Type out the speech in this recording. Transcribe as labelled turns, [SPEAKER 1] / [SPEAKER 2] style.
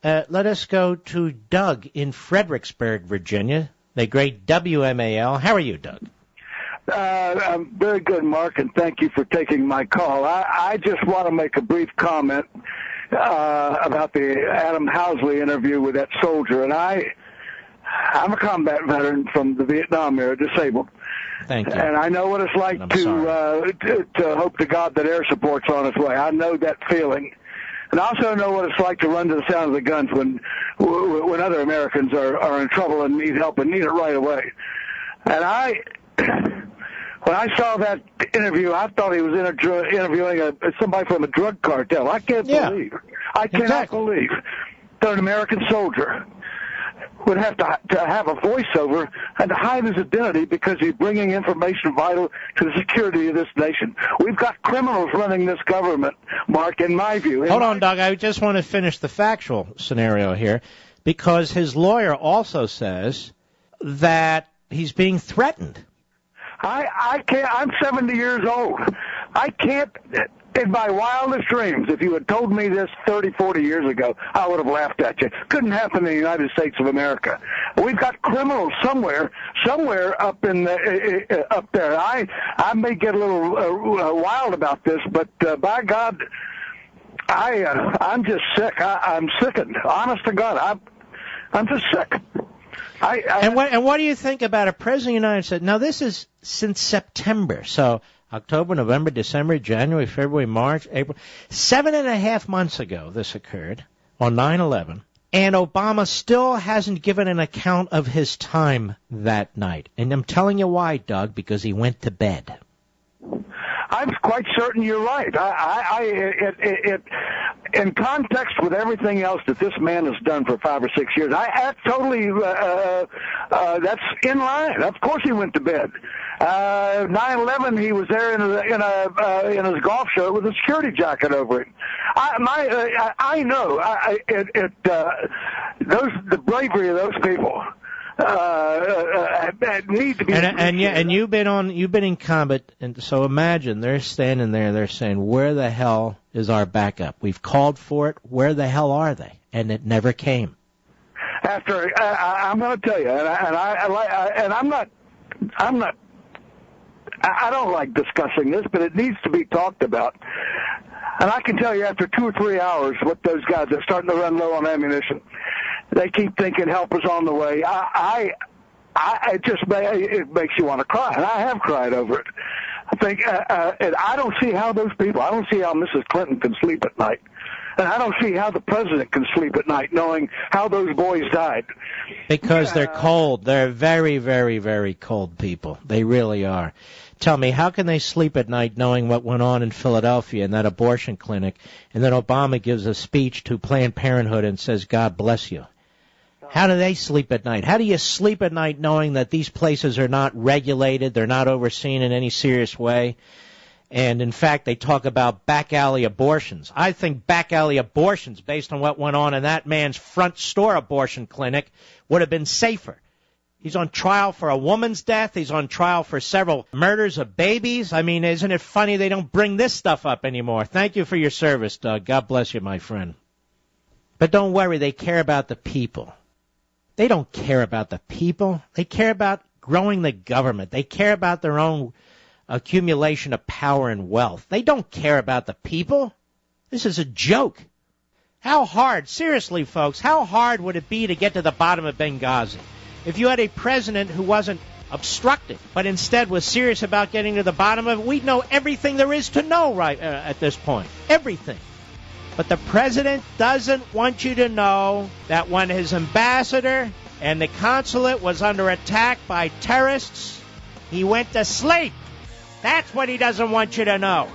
[SPEAKER 1] Let us go to Doug in Fredericksburg, Virginia, the great WMAL. How are you, Doug?
[SPEAKER 2] I'm very good, Mark, and thank you for taking my call. I just want to make a brief comment about the Adam Housley interview with that soldier. And I'm a combat veteran from the Vietnam era, disabled.
[SPEAKER 1] Thank you.
[SPEAKER 2] And I know what it's like to hope to God that air support's on its way. I know that feeling. And I also know what it's like to run to the sound of the guns when other Americans are in trouble and need help and need it right away. And when I saw that interview, I thought he was interviewing somebody from a drug cartel. I cannot believe that an American soldier would have to have a voiceover and to hide his identity because he's bringing information vital to the security of this nation. We've got criminals running this government, Mark, in my view.
[SPEAKER 1] Hold on, Doug. I just want to finish the factual scenario here because his lawyer also says that he's being threatened.
[SPEAKER 2] I can't. I'm 70 years old. I can't. In my wildest dreams, if you had told me this 30, 40 years ago, I would have laughed at you. Couldn't happen in the United States of America. We've got criminals somewhere up up there. I may get a little wild about this, but by God, I'm just sick. I'm sickened. Honest to God, I'm just sick.
[SPEAKER 1] And what do you think about a president of the United States? Now, this is since September, so October, November, December, January, February, March, April. 7.5 months ago this occurred on 9/11, and Obama still hasn't given an account of his time that night. And I'm telling you why, Doug, because he went to bed.
[SPEAKER 2] I'm quite certain you're right. In context with everything else that this man has done for 5 or 6 years, I totally that's in line. Of course, he went to bed. 9/11, he was there in his golf shirt with a security jacket over him. I know the bravery of those people. Need to be
[SPEAKER 1] and you've been in combat, and so imagine they're standing there, they're saying, where the hell is our backup? We've called for it. Where the hell are they? And it never came.
[SPEAKER 2] After I'm going to tell you, I don't like discussing this, but it needs to be talked about. And I can tell you, after 2 or 3 hours, what those guys are starting to run low on ammunition. They keep thinking help is on the way. It makes you want to cry, and I have cried over it. I think, and I don't see how those people. I don't see how Mrs. Clinton can sleep at night, and I don't see how the president can sleep at night, knowing how those boys died.
[SPEAKER 1] Because they're cold. They're very, very, very cold people. They really are. Tell me, how can they sleep at night knowing what went on in Philadelphia in that abortion clinic, and then Obama gives a speech to Planned Parenthood and says, God bless you? How do they sleep at night? How do you sleep at night knowing that these places are not regulated, they're not overseen in any serious way? And, in fact, they talk about back alley abortions. I think back alley abortions, based on what went on in that man's front store abortion clinic, would have been safer. He's on trial for a woman's death. He's on trial for several murders of babies. I mean, isn't it funny they don't bring this stuff up anymore? Thank you for your service, Doug. God bless you, my friend. But don't worry, they care about the people. They don't care about the people. They care about growing the government. They care about their own accumulation of power and wealth. They don't care about the people. This is a joke. How hard, seriously, folks, how hard would it be to get to the bottom of Benghazi? If you had a president who wasn't obstructing, but instead was serious about getting to the bottom of it, we'd know everything there is to know right at this point. Everything. But the president doesn't want you to know that when his ambassador and the consulate was under attack by terrorists, he went to sleep. That's what he doesn't want you to know.